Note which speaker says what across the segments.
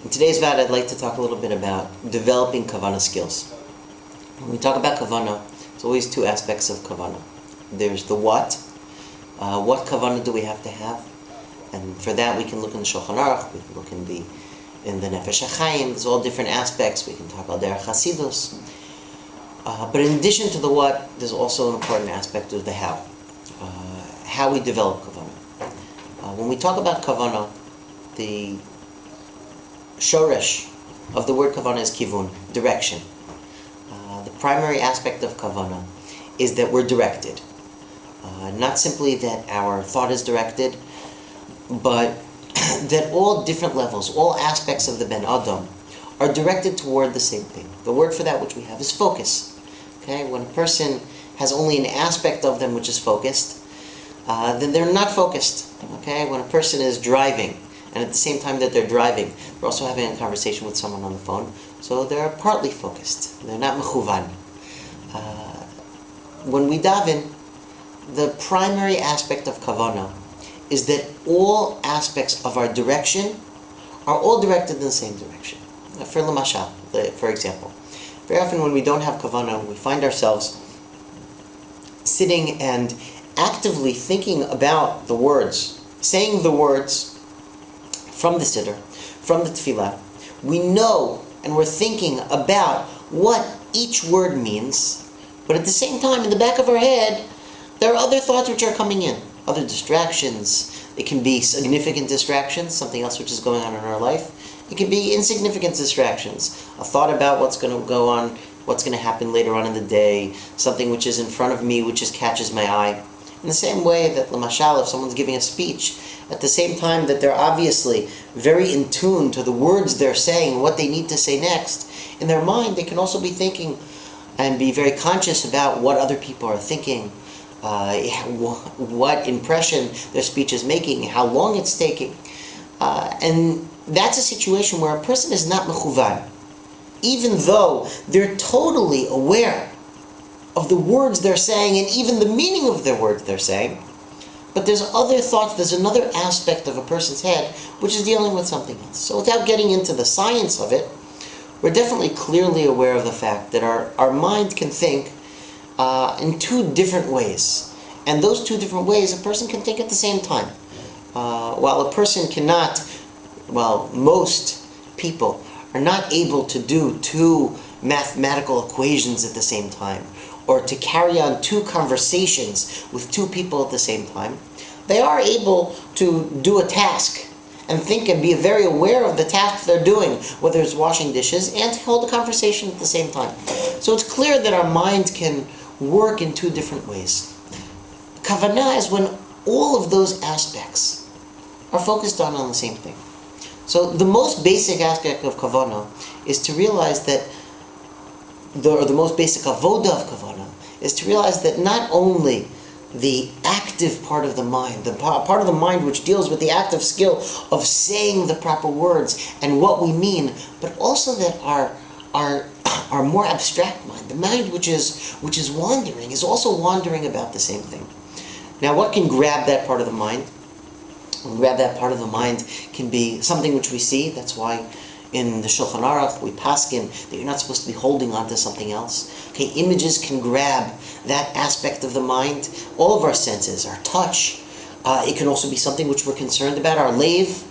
Speaker 1: In today's VAD, I'd like to talk a little bit about developing Kavana skills. When we talk about Kavana, there's always two aspects of Kavana. There's the what Kavana do we have to have? And for that we can look in the Shulchan Aruch, we can look in the Nefesh HaChaim. There's all different aspects. We can talk about Derech Hasidus. But in addition to the what, there's also an important aspect of the how we develop Kavana. When we talk about Kavana, the shoresh of the word Kavana is kivun, direction. The primary aspect of Kavana is that we're directed. Not simply that our thought is directed, but that all different levels, all aspects of the Ben Adam are directed toward the same thing. The word for that which we have is focus. Okay? When a person has only an aspect of them which is focused, then they're not focused. Okay? When a person is driving, and at the same time that they're driving, they're also having a conversation with someone on the phone, so they're partly focused. They're not mechuvan. When we daven, the primary aspect of Kavana is that all aspects of our direction are all directed in the same direction. For example, very often when we don't have Kavana, we find ourselves sitting and actively thinking about the words, saying the words from the Siddur, from the Tefillah. We know and we're thinking about what each word means, but at the same time, in the back of our head, there are other thoughts which are coming in, other distractions. It can be significant distractions, something else which is going on in our life. It can be insignificant distractions, a thought about what's going to go on, what's going to happen later on in the day, something which is in front of me which just catches my eye. In the same way that, l'mashal, if someone's giving a speech, at the same time that they're obviously very in tune to the words they're saying, what they need to say next, in their mind they can also be thinking and be very conscious about what other people are thinking, what impression their speech is making, how long it's taking. And that's a situation where a person is not mechuvan, even though they're totally aware of the words they're saying and even the meaning of the words they're saying. But there's other thoughts, there's another aspect of a person's head which is dealing with something else. So without getting into the science of it, we're definitely clearly aware of the fact that our mind can think in two different ways. And those two different ways a person can think at the same time. While a person cannot, most people are not able to do two mathematical equations at the same time, or to carry on two conversations with two people at the same time, they are able to do a task and think and be very aware of the task they're doing, whether it's washing dishes, and to hold a conversation at the same time. So it's clear that our mind can work in two different ways. Kavanah is when all of those aspects are focused on the same thing. So the most basic aspect of Kavanah is to realize that the most basic avoda of Kavana is to realize that not only the active part of the mind, the part of the mind which deals with the active skill of saying the proper words and what we mean, but also that our more abstract mind, the mind which is wandering, is also wandering about the same thing. Now, what can grab that part of the mind? Grab that part of the mind can be something which we see. That's why in the Shulchan Aruch, we paskin that you're not supposed to be holding on to something else. Okay, images can grab that aspect of the mind. All of our senses, our touch. It can also be something which we're concerned about. Our lave,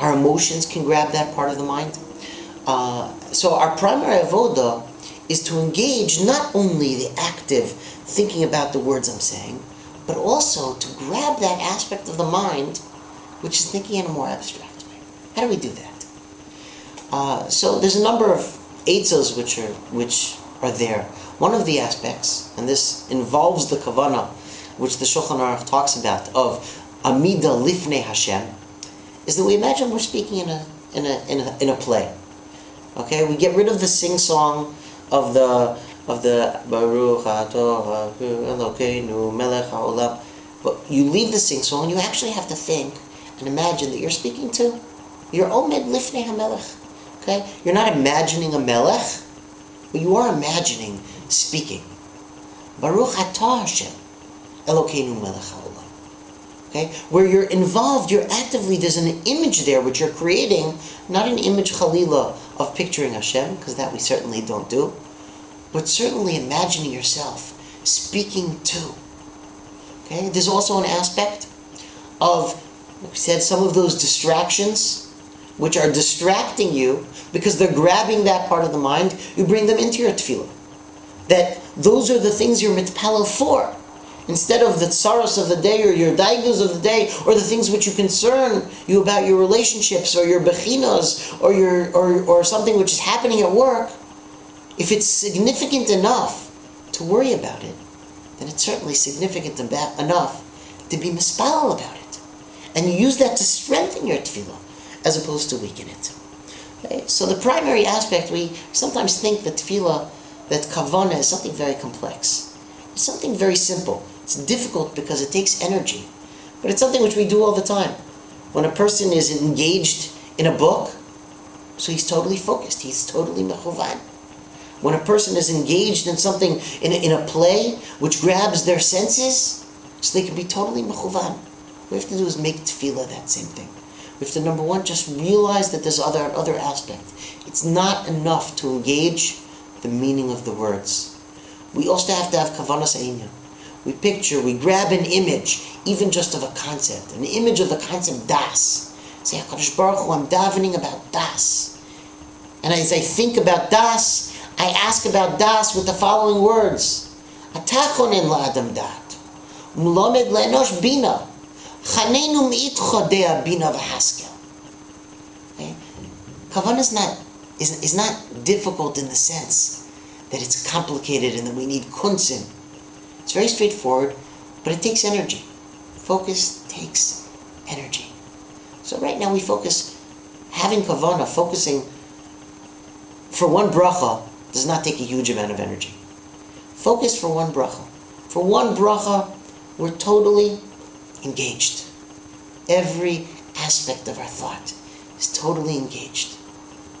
Speaker 1: our emotions can grab that part of the mind. So our primary avoda is to engage not only the active thinking about the words I'm saying, but also to grab that aspect of the mind which is thinking in a more abstract way. How do we do that? So there's a number of eitzos which are there. One of the aspects, and this involves the Kavana, which the Shulchan Aruch talks about, of Amida Lifnei Hashem, is that we imagine we're speaking in a play. Okay, we get rid of the sing-song of the Baruch Atah Elokeinu Melech Haolam, but you leave the sing-song and you actually have to think and imagine that you're speaking to your Omed Lifnei HaMelech. Okay? You're not imagining a melech, but you are imagining speaking. Baruch Atah Hashem Elokeinu Melech Haolam. Okay? Where you're involved, you're actively, there's an image there which you're creating, not an image chalila of picturing Hashem, because that we certainly don't do, but certainly imagining yourself speaking to. Okay? There's also an aspect of, like we said, some of those distractions which are distracting you because they're grabbing that part of the mind, you bring them into your tefillah. That those are the things you're mitpalel for. Instead of the tsaros of the day or your daigus of the day or the things which you concern you about your relationships or your bechinos or something which is happening at work, if it's significant enough to worry about it, then it's certainly significant enough to be mispalel about it. And you use that to strengthen your tefillah as opposed to weaken it. Okay? So the primary aspect, we sometimes think that tefillah, that kavana is something very complex. It's something very simple. It's difficult because it takes energy. But it's something which we do all the time. When a person is engaged in a book, so he's totally focused, he's totally mechuvan. When a person is engaged in something, in a play, which grabs their senses, so they can be totally mechuvan. What we have to do is make tefillah that same thing. We have to, number one, just realize that there's other aspect. It's not enough to engage the meaning of the words. We also have to have kavanas einyan. We picture, we grab an image, even just of a concept, an image of the concept das. Say, HaKadosh Baruch Hu, I'm davening about das. And as I think about das, I ask about das with the following words. Atachonen la'adam dat, umlomed la'enosh bina, chanenu mi'itcho dea bina v'haskel. Okay? Kavanah is not difficult in the sense that it's complicated and that we need kunsim. It's very straightforward, but it takes energy. Focus takes energy. So right now we focus, having kavanah, focusing for one bracha does not take a huge amount of energy. Focus for one bracha. For one bracha, we're totally engaged. Every aspect of our thought is totally engaged.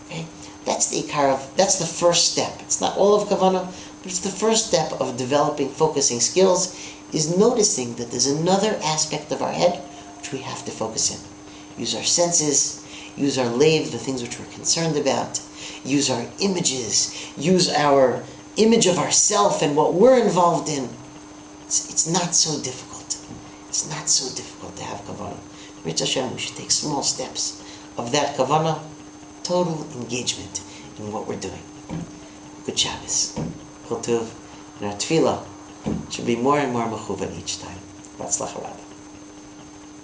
Speaker 1: Okay? That's the first step. It's not all of kavanah, but it's the first step of developing focusing skills, is noticing that there's another aspect of our head which we have to focus in. Use our senses, use our lave, the things which we're concerned about, use our images, use our image of ourself and what we're involved in. It's not so difficult. It's not so difficult to have kavanah. Mitzvah Hashem, we should take small steps of that kavanah, total engagement in what we're doing. Good Shabbos. Chol Tov. And our tefillah should be more and more mechuvan each time. Batzlacha Rabba.